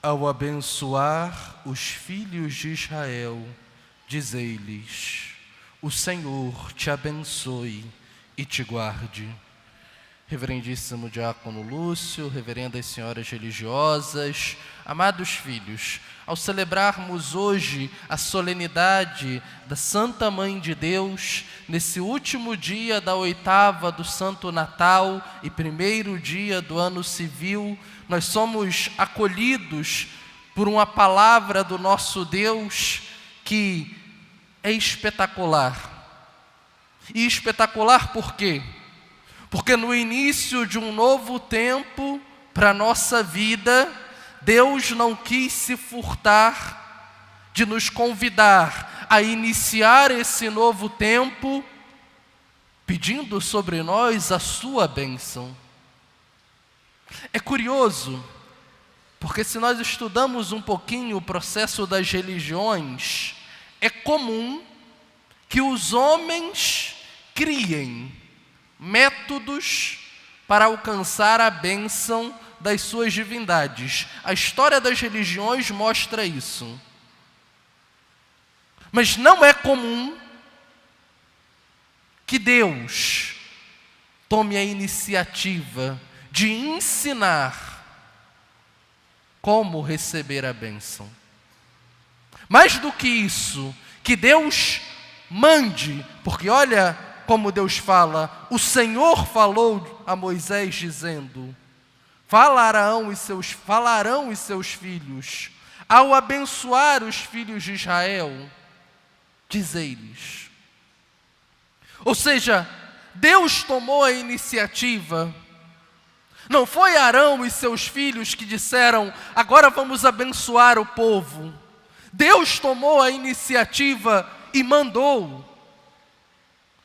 Ao abençoar os filhos de Israel, dizei-lhes: o Senhor te abençoe e te guarde. Reverendíssimo Diácono Lúcio, reverendas senhoras religiosas, amados filhos, ao celebrarmos hoje a solenidade da Santa Mãe de Deus, nesse último dia da oitava do Santo Natal e primeiro dia do ano civil, nós somos acolhidos por uma palavra do nosso Deus que é espetacular. E espetacular por quê? Porque no início de um novo tempo para a nossa vida, Deus não quis se furtar de nos convidar a iniciar esse novo tempo, pedindo sobre nós a sua bênção. É curioso, porque se nós estudamos um pouquinho o processo das religiões, é comum que os homens criem métodos para alcançar a bênção das suas divindades. A história das religiões mostra isso. Mas não é comum que Deus tome a iniciativa de ensinar como receber a bênção. Mais do que isso, que Deus mande, porque olha como Deus fala, o Senhor falou a Moisés dizendo: falarão os seus filhos, ao abençoar os filhos de Israel, dizei-lhes. Ou seja, Deus tomou a iniciativa. Não foi Arão e seus filhos que disseram: agora vamos abençoar o povo. Deus tomou a iniciativa e mandou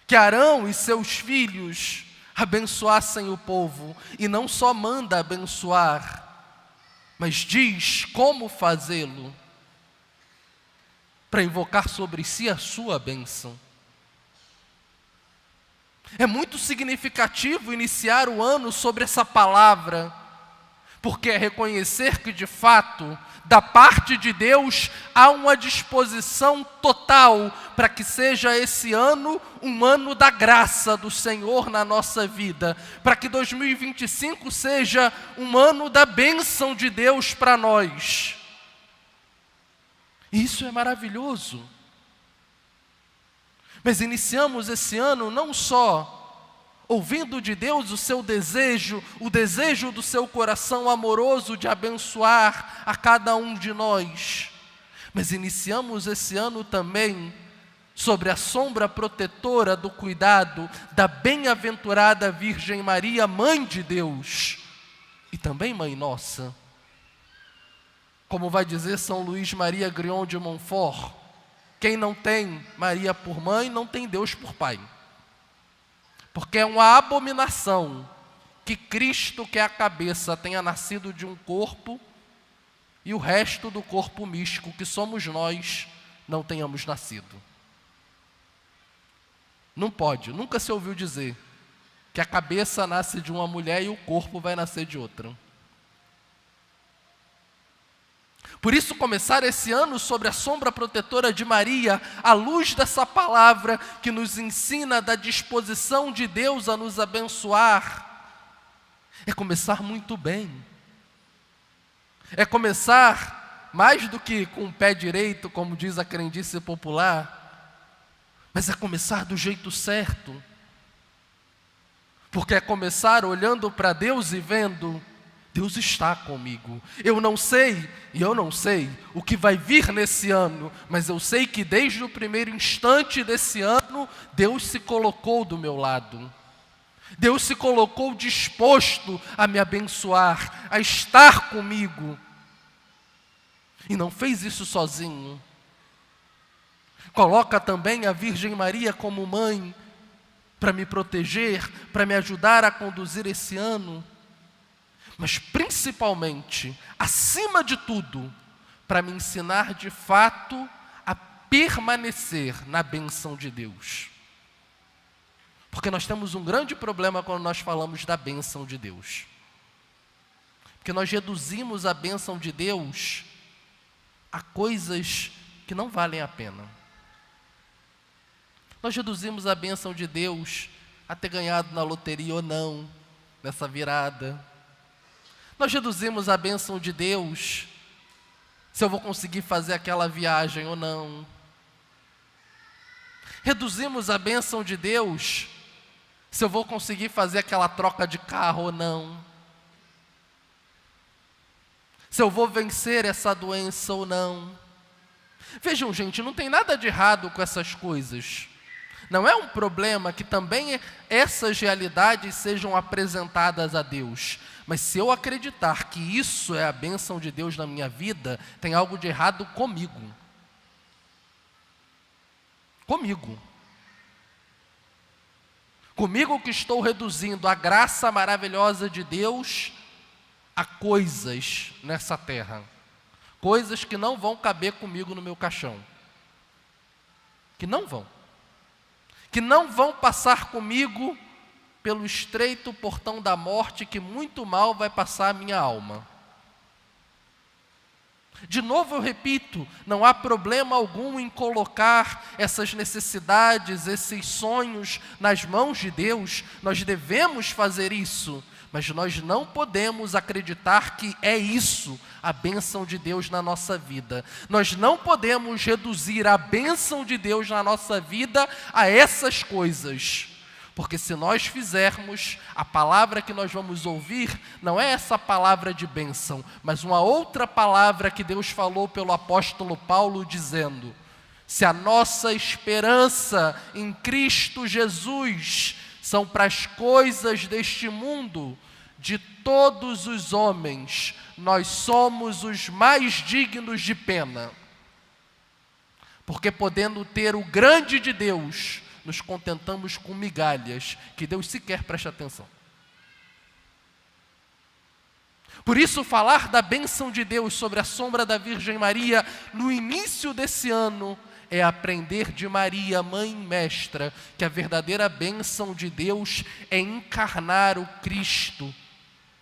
que Arão e seus filhos abençoassem o povo. E não só manda abençoar, mas diz como fazê-lo, para invocar sobre si a sua bênção. É muito significativo iniciar o ano sobre essa palavra, porque é reconhecer que, de fato, da parte de Deus, há uma disposição total para que seja esse ano um ano da graça do Senhor na nossa vida, para que 2025 seja um ano da bênção de Deus para nós. Isso é maravilhoso. Mas iniciamos esse ano não só ouvindo de Deus o seu desejo, o desejo do seu coração amoroso de abençoar a cada um de nós, mas iniciamos esse ano também sobre a sombra protetora do cuidado da bem-aventurada Virgem Maria, Mãe de Deus, e também Mãe Nossa. Como vai dizer São Luís Maria Grion de Montfort, quem não tem Maria por mãe, não tem Deus por pai. Porque é uma abominação que Cristo, que é a cabeça, tenha nascido de um corpo e o resto do corpo místico, que somos nós, não tenhamos nascido. Não pode, nunca se ouviu dizer que a cabeça nasce de uma mulher e o corpo vai nascer de outra. Por isso, começar esse ano sobre a sombra protetora de Maria, à luz dessa palavra que nos ensina da disposição de Deus a nos abençoar, é começar muito bem. É começar mais do que com o pé direito, como diz a crendice popular, mas é começar do jeito certo. Porque é começar olhando para Deus e vendo: Deus está comigo. Eu não sei o que vai vir nesse ano, mas eu sei que desde o primeiro instante desse ano, Deus se colocou do meu lado. Deus se colocou disposto a me abençoar, a estar comigo. E não fez isso sozinho. Coloca também a Virgem Maria como mãe, para me proteger, para me ajudar a conduzir esse ano. Mas principalmente, acima de tudo, para me ensinar de fato a permanecer na bênção de Deus. Porque nós temos um grande problema quando nós falamos da bênção de Deus. que nós reduzimos a bênção de Deus a coisas que não valem a pena. Nós reduzimos a bênção de Deus a ter ganhado na loteria ou não, nessa virada. Nós reduzimos a bênção de Deus se eu vou conseguir fazer aquela viagem ou não. Reduzimos a bênção de Deus se eu vou conseguir fazer aquela troca de carro ou não. Se eu vou vencer essa doença ou não. Vejam, gente, não tem nada de errado com essas coisas. Não é um problema que também essas realidades sejam apresentadas a Deus. Mas se eu acreditar que isso é a bênção de Deus na minha vida, tem algo de errado comigo. Comigo que estou reduzindo a graça maravilhosa de Deus a coisas nessa terra. Coisas que não vão caber comigo no meu caixão. Que não vão passar comigo pelo estreito portão da morte, que muito mal vai passar a minha alma. De novo eu repito, não há problema algum em colocar essas necessidades, esses sonhos nas mãos de Deus. Nós devemos fazer isso, mas nós não podemos acreditar que é isso a bênção de Deus na nossa vida. Nós não podemos reduzir a bênção de Deus na nossa vida a essas coisas. Porque se nós fizermos, a palavra que nós vamos ouvir não é essa palavra de bênção, mas uma outra palavra que Deus falou pelo apóstolo Paulo, dizendo: se a nossa esperança em Cristo Jesus são para as coisas deste mundo, de todos os homens, nós somos os mais dignos de pena. Porque podendo ter o grande de Deus, nos contentamos com migalhas, que Deus sequer presta atenção. Por isso, falar da bênção de Deus sobre a sombra da Virgem Maria, no início desse ano, é aprender de Maria, mãe e mestra, que a verdadeira bênção de Deus é encarnar o Cristo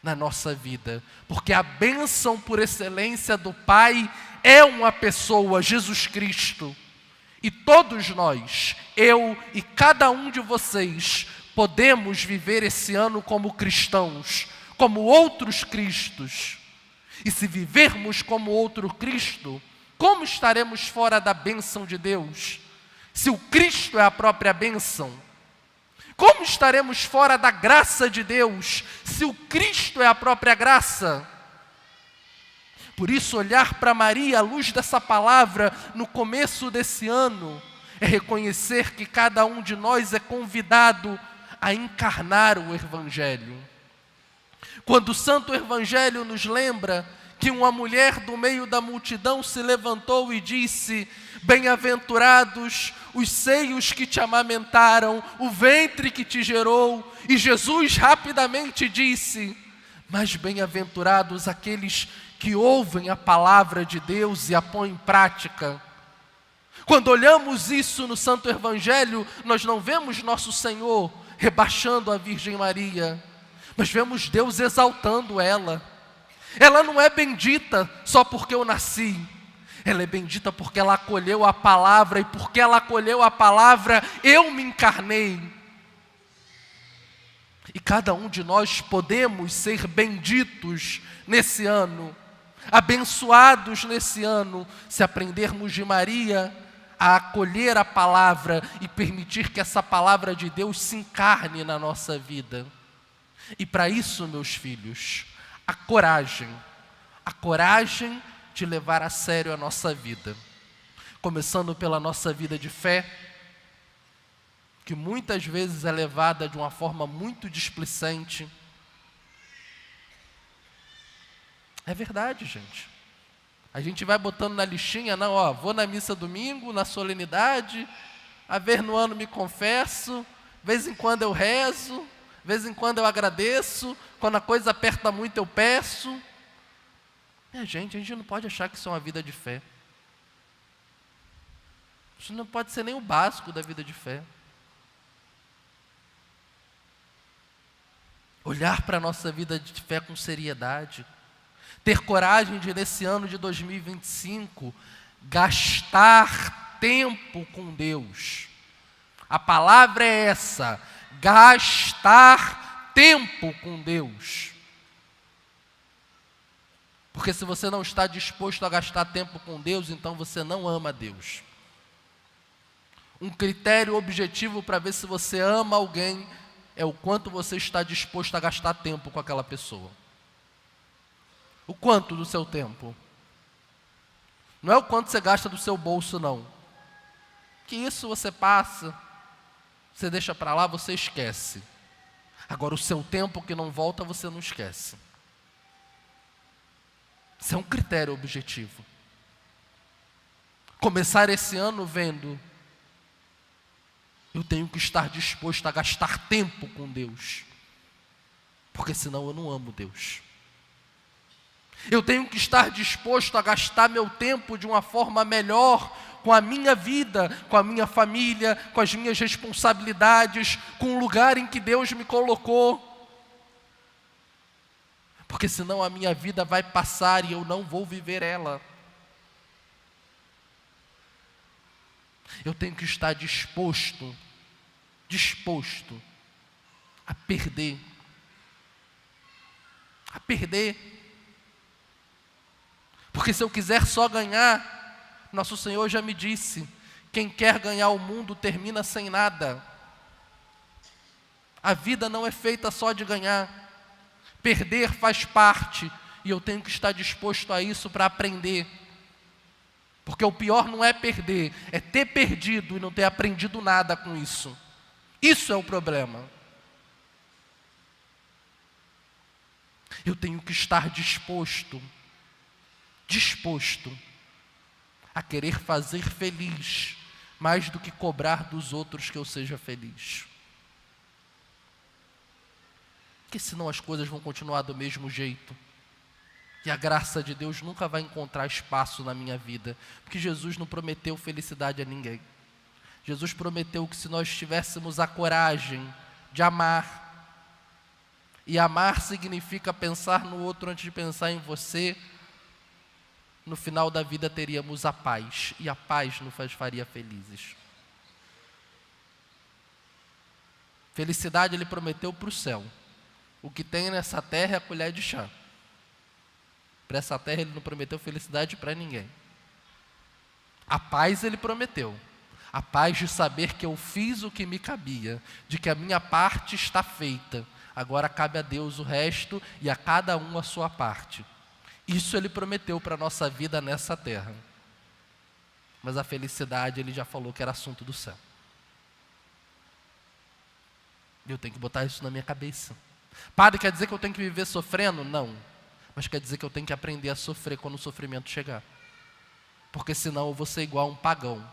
na nossa vida. Porque a bênção por excelência do Pai é uma pessoa, Jesus Cristo. E todos nós, eu e cada um de vocês, podemos viver esse ano como cristãos, como outros Cristos. E se vivermos como outro Cristo, como estaremos fora da bênção de Deus? Se o Cristo é a própria bênção, como estaremos fora da graça de Deus, se o Cristo é a própria graça? Por isso, olhar para Maria à luz dessa palavra no começo desse ano é reconhecer que cada um de nós é convidado a encarnar o Evangelho. Quando o Santo Evangelho nos lembra que uma mulher do meio da multidão se levantou e disse: bem-aventurados os seios que te amamentaram, o ventre que te gerou. E Jesus rapidamente disse: mas bem-aventurados aqueles que ouvem a palavra de Deus e a põem em prática. Quando olhamos isso no Santo Evangelho, nós não vemos nosso Senhor rebaixando a Virgem Maria, mas vemos Deus exaltando ela. Ela não é bendita só porque eu nasci, ela é bendita porque ela acolheu a palavra, e porque ela acolheu a palavra, eu me encarnei. E cada um de nós podemos ser benditos nesse ano, abençoados nesse ano, se aprendermos de Maria a acolher a palavra e permitir que essa palavra de Deus se encarne na nossa vida. E para isso, meus filhos, a coragem de levar a sério a nossa vida, começando pela nossa vida de fé, que muitas vezes é levada de uma forma muito displicente. É verdade, gente. A gente vai botando na listinha, não, vou na missa domingo, na solenidade, a vez no ano me confesso, de vez em quando eu rezo, de vez em quando eu agradeço, quando a coisa aperta muito eu peço. A gente não pode achar que isso é uma vida de fé. Isso não pode ser nem o básico da vida de fé. Olhar para a nossa vida de fé com seriedade. Ter coragem de, nesse ano de 2025, gastar tempo com Deus. A palavra é essa: gastar tempo com Deus. Porque se você não está disposto a gastar tempo com Deus, então você não ama Deus. Um critério objetivo para ver se você ama alguém é o quanto você está disposto a gastar tempo com aquela pessoa. O quanto do seu tempo. Não é o quanto você gasta do seu bolso, não. Que isso você passa, você deixa para lá, você esquece. Agora o seu tempo que não volta, você não esquece. Isso é um critério objetivo. Começar esse ano vendo: eu tenho que estar disposto a gastar tempo com Deus, porque senão eu não amo Deus. Eu tenho que estar disposto a gastar meu tempo de uma forma melhor com a minha vida, com a minha família, com as minhas responsabilidades, com o lugar em que Deus me colocou. Porque senão a minha vida vai passar e eu não vou viver ela. Eu tenho que estar disposto a perder. Porque se eu quiser só ganhar, nosso Senhor já me disse: quem quer ganhar o mundo termina sem nada. A vida não é feita só de ganhar. Perder faz parte, e eu tenho que estar disposto a isso para aprender. Porque o pior não é perder, é ter perdido e não ter aprendido nada com isso. Isso é o problema. Eu tenho que estar disposto a querer fazer feliz, mais do que cobrar dos outros que eu seja feliz. Porque senão as coisas vão continuar do mesmo jeito. E a graça de Deus nunca vai encontrar espaço na minha vida. Porque Jesus não prometeu felicidade a ninguém. Jesus prometeu que se nós tivéssemos a coragem de amar, e amar significa pensar no outro antes de pensar em você, no final da vida teríamos a paz. E a paz nos faria felizes. Felicidade Ele prometeu para o céu. O que tem nessa terra é a colher de chá. Para essa terra Ele não prometeu felicidade para ninguém. A paz Ele prometeu. A paz de saber que eu fiz o que me cabia, de que a minha parte está feita. Agora cabe a Deus o resto e a cada um a sua parte. Isso Ele prometeu para a nossa vida nessa terra. Mas a felicidade Ele já falou que era assunto do céu. E eu tenho que botar isso na minha cabeça. Padre, quer dizer que eu tenho que viver sofrendo? Não. Mas quer dizer que eu tenho que aprender a sofrer quando o sofrimento chegar. Porque senão eu vou ser igual a um pagão.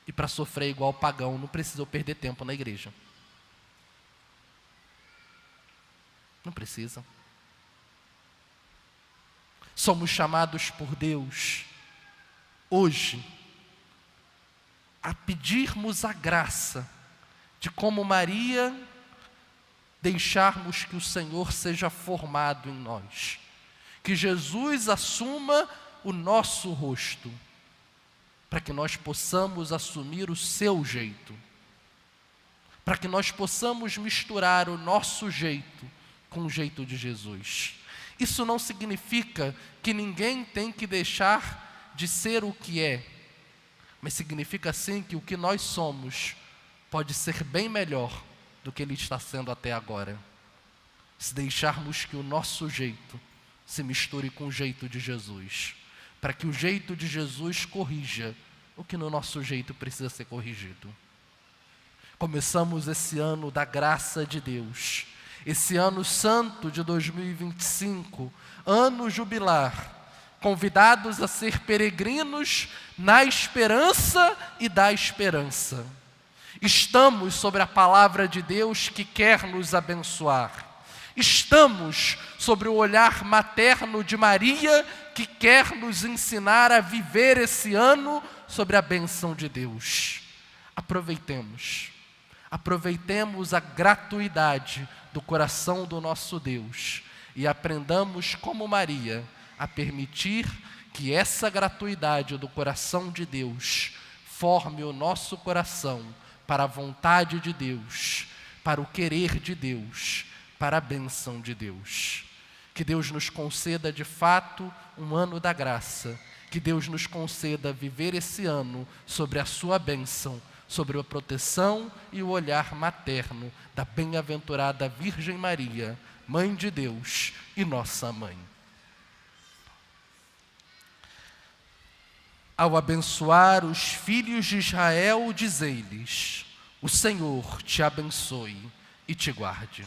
E para sofrer igual ao pagão, não precisa eu perder tempo na igreja. Não precisa. Somos chamados por Deus, hoje, a pedirmos a graça de, como Maria, deixarmos que o Senhor seja formado em nós. Que Jesus assuma o nosso rosto, para que nós possamos assumir o seu jeito. Para que nós possamos misturar o nosso jeito com o jeito de Jesus. Isso não significa que ninguém tem que deixar de ser o que é. Mas significa sim que o que nós somos pode ser bem melhor do que ele está sendo até agora. Se deixarmos que o nosso jeito se misture com o jeito de Jesus. Para que o jeito de Jesus corrija o que no nosso jeito precisa ser corrigido. Começamos esse ano da graça de Deus. Esse ano santo de 2025, ano jubilar, convidados a ser peregrinos na esperança e da esperança. Estamos sobre a palavra de Deus que quer nos abençoar. Estamos sobre o olhar materno de Maria que quer nos ensinar a viver esse ano sobre a bênção de Deus. Aproveitemos a gratuidade do coração do nosso Deus. e aprendamos, como Maria, a permitir que essa gratuidade do coração de Deus forme o nosso coração para a vontade de Deus, para o querer de Deus, para a bênção de Deus. Que Deus nos conceda de fato um ano da graça, que Deus nos conceda viver esse ano sobre a sua bênção, sobre a proteção e o olhar materno da bem-aventurada Virgem Maria, Mãe de Deus e nossa Mãe. Ao abençoar os filhos de Israel, dizei-lhes: o Senhor te abençoe e te guarde.